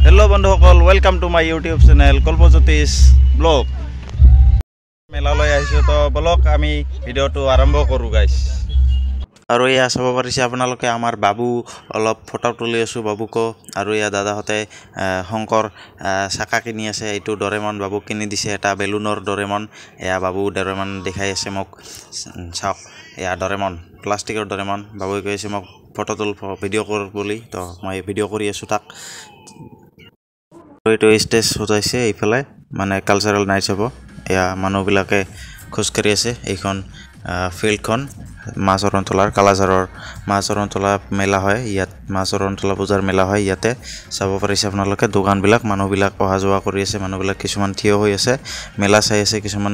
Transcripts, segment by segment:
Hello বন্ধুসকল, welcome to my YouTube channel Kalpajyotish blog. মেলালৈ আহিছো তো ব্লগ আমি ভিডিওটো আৰম্ভ কৰো গাইস। আৰু ইয়া চাব পাৰিছে আপোনালোকে আমাৰ বাবু অলপ ফটো তুলি আছো বাবুকো আৰু ইয়া দাদাহতে শংকৰ চাকা কিনি আছে এইটো ডৰেমন বাবু কিনি দিছে এটা বেলুনৰ ডৰেমন এয়া বাবু ডৰেমন দেখাই আছে মোক চাওক এয়া ডৰেমন প্লাষ্টিকৰ ডৰেমন বাবুই কৈছে মোক ফটো তুল ভিডিও কৰ বুলি তো মই ভিডিও কৰি আছো তাক এইটো ষ্টেজ সজাইছে এইফালে মানে কালচাৰেল নাইট হ'ব এয়া মানুহবিলাকে খোজ কাঢ়ি আছে এইখন ফিল্ডখন মাছৰন্তলাৰ কালাজাৰৰ মাছৰন্তলা মেলা হয় ইয়াত মাছৰন্তলা পূজাৰ মেলা হয় ইয়াতে চাব পাৰিছে আপোনালোকে দোকানবিলাক মানুহবিলাক অহা যোৱা কৰি আছে মানুহবিলাক কিছুমান থিয় হৈ আছে মেলা চাই আছে কিছুমান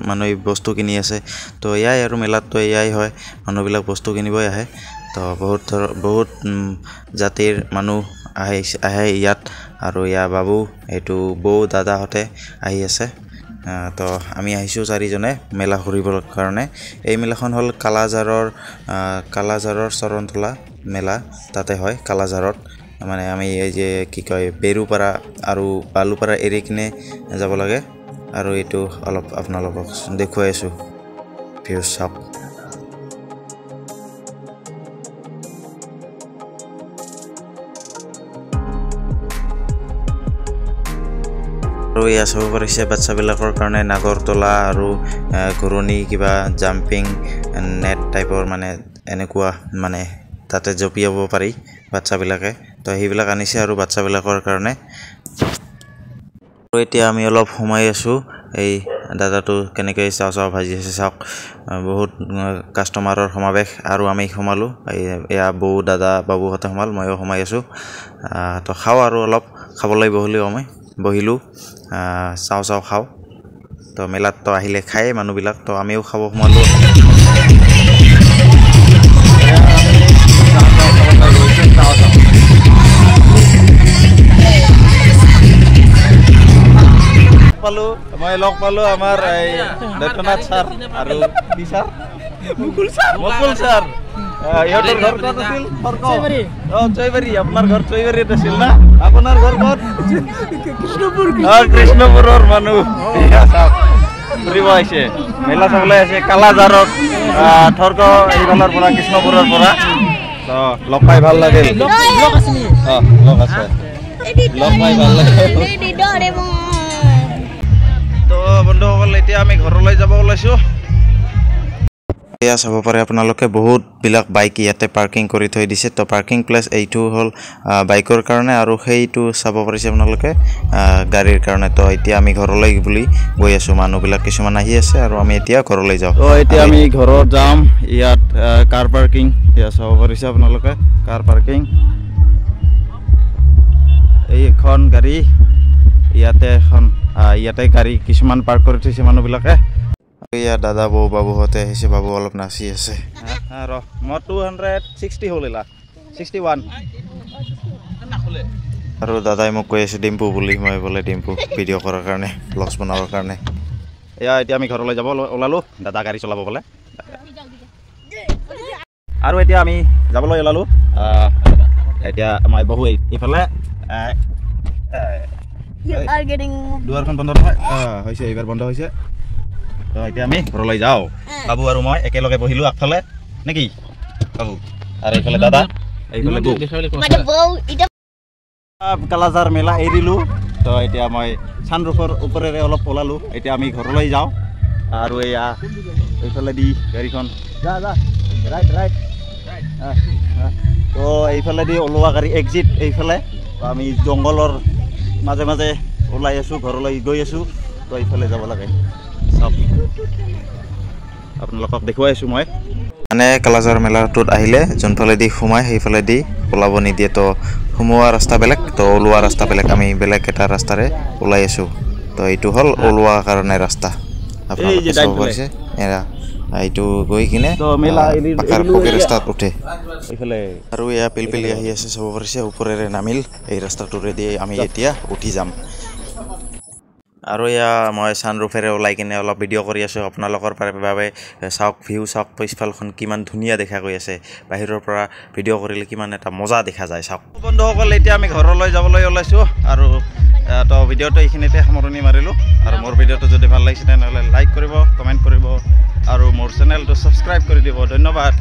মানুহে বস্তু কিনি আছে তো এয়াই আৰু মেলাত তো এয়াই হয় মানুহবিলাক বস্তু কিনিবই আহে তো বহুত জাতিৰ মানুহ আহে ইয়াত আৰু ইয়া বাবু এইটো বৌ দাদাহতে আহি আছে তো আমি আহিছো চাৰিজনে মেলা ঘূৰিবৰ কাৰণে এই মেলাখন হল কালাজাৰৰ চৰণতলা মেলা তাতে হয় কালাজাৰত মানে আমি এই যে কি কয় বেৰুপাৰা আৰু বালুপাৰা এৰি কিনে যাব লাগে আৰু এইটো অলপ আপোনালোকক দেখুৱাই আছো ভিউজ চাওক আৰু ইয়া চাব পাৰিছে বাচ্চাবিলাকৰ কাৰণে নাগৰতলা আৰু ঘূৰণি কিবা জাম্পিং নেট টাইপৰ মানে এনেকুৱা মানে তাতে জঁপিয়াব পাৰি বাচ্চাবিলাকে তো সেইবিলাক আনিছে আৰু বাচ্চাবিলাকৰ কাৰণে আৰু এতিয়া আমি অলপ সোমাই আছো এই দাদাটো কেনেকৈ চাও ভাজি আছে চাওক বহুত কাষ্টমাৰৰ সমাৱেশ আৰু আমি সোমালো এয়া বৌ দাদা বাবুহঁতে সোমাল ময়ো সোমাই আছো তো খাওঁ আৰু অলপ খাবলৈ বহিলো চাও খাও তো মেলাত তো আহিলে খায় মানুহবিলাক তো আমিও খাব সোমালো মই লগ পালো আমাৰ এই দৈত্যনাথ ছাৰ আৰু কি ছাৰ মুকুল ছাৰ ইহঁতৰ ঘৰ ক'ত আছিল চৈবাৰী আপোনাৰ ঘৰ চৈবাৰীত আছিল না আপোনাৰ ঘৰ ক'ত কৃষ্ণপুৰৰ মানুহ ফুৰিব আহিছে মেলা চাবলৈ আহিছে কালাজাৰত থৰ্ক এইফালৰ পৰা কৃষ্ণপুৰৰ পৰা তো লগ পাই ভাল লাগিল লগ আছে লগ পাই ভাল লাগিল তো বন্ধুসকল এতিয়া আমি ঘৰলৈ যাব ওলাইছো এয়া চাব পাৰে আপোনালোকে বহুত বিলাক বাইক ইয়াতে পাৰ্কিং কৰি থৈ দিছে তো পাৰ্কিং প্লেচ এইটো হল বাইকৰ কাৰণে আৰু সেইটো চাব পাৰিছে আপোনালোকে গাড়ীৰ কাৰণে তো এতিয়া আমি ঘৰলৈ বুলি গৈ আছো মানুহবিলাক কিছুমান আহি আছে আৰু আমি এতিয়া ঘৰলৈ যাওঁ তো এতিয়া আমি ঘৰত যাম ইয়াত কাৰ পাৰ্কিং এয়া চাব পাৰিছে আপোনালোকে কাৰ পাৰ্কিং এইখন গাড়ী ইয়াতে গাড়ী কিছুমান পাৰ্ক কৰি থৈছে মানুহবিলাকে ইয়া দাদা বৌ বাবুহঁতে আহিছে বাবু অলপ নাচি আছে মই 260 হলিলা 61 আৰু দাদাই মোক কৈ আছে ডিম্পু বুলি মই বোলে ডিম্পু ভিডিঅ' কৰাৰ কাৰণে ব্লগছ বনাবৰ কাৰণে এয়া এতিয়া আমি ঘৰলৈ যাব ওলালো দাদা গাড়ী চলাব বোলে আৰু এতিয়া আমি যাবলৈ ওলালো এতিয়া মই বহু এইফালে দুৱাৰখন বন্ধ নহয় হৈছে এইবাৰ বন্ধ হৈছে তো এতিয়া আমি ঘৰলৈ যাওঁ বাবু আৰু মই একেলগে বহিলো আগফালে নেকি বাবু আৰু এইফালে দাদা এইফালে কালাজাৰ মেলা এৰিলো তো এতিয়া মই চানৰুফৰ ওপৰেৰে অলপ ওলালো এতিয়া আমি ঘৰলৈ যাওঁ আৰু এয়া এইফালে দি গাড়ীখন ৰাইট তো এইফালে দি ওলোৱা গাড়ী এক্সিট এইফালে আমি জংঘলৰ মাজে মাজে ওলাই আছো ঘৰলৈ গৈ আছো তো এইফালে যাব লাগে সব আপোনালোকক দেখুৱাই আছো মই মানে কালাজাৰ মেলাটোত আহিলে যোনফালে দি সোমাই সেইফালে দি ওলাব নিদিয়ে তো সোমোৱা ৰাস্তা বেলেগ তো ওলোৱা ৰাস্তা বেলেগ আমি বেলেগ এটা ৰাস্তাৰে ওলাই আছো তো এইটো হল ওলোৱা কাৰণে ৰাস্তা আপোনালোকে চাব পাৰিছে এইটো গৈ কিনে পাকাৰ পকি ৰাস্তাত উঠে এইফালে আৰু এয়া পিলপিলি আহি আছে চাব পাৰিছে ওপৰেৰে নামিল এই ৰাস্তাটোৰে দি আমি এতিয়া উঠি যাম আৰু এয়া মই ছানৰুফেৰে ওলাই কিনে অলপ ভিডিঅ' কৰি আছোঁ আপোনালোকৰ বাবে চাওক ভিউ চাওক পিছফালখন কিমান ধুনীয়া দেখা গৈ আছে বাহিৰৰ পৰা ভিডিঅ' কৰিলে কিমান এটা মজা দেখা যায় চাওক বন্ধুসকল এতিয়া আমি ঘৰলৈ যাবলৈ ওলাইছোঁ আৰু তো ভিডিঅ'টো এইখিনিতে সামৰণি মাৰিলোঁ আৰু মোৰ ভিডিঅ'টো যদি ভাল লাগিছে তেনেহ'লে লাইক কৰিব কমেণ্ট কৰিব আৰু মোৰ চেনেলটো ছাবস্ক্ৰাইব কৰি দিব ধন্যবাদ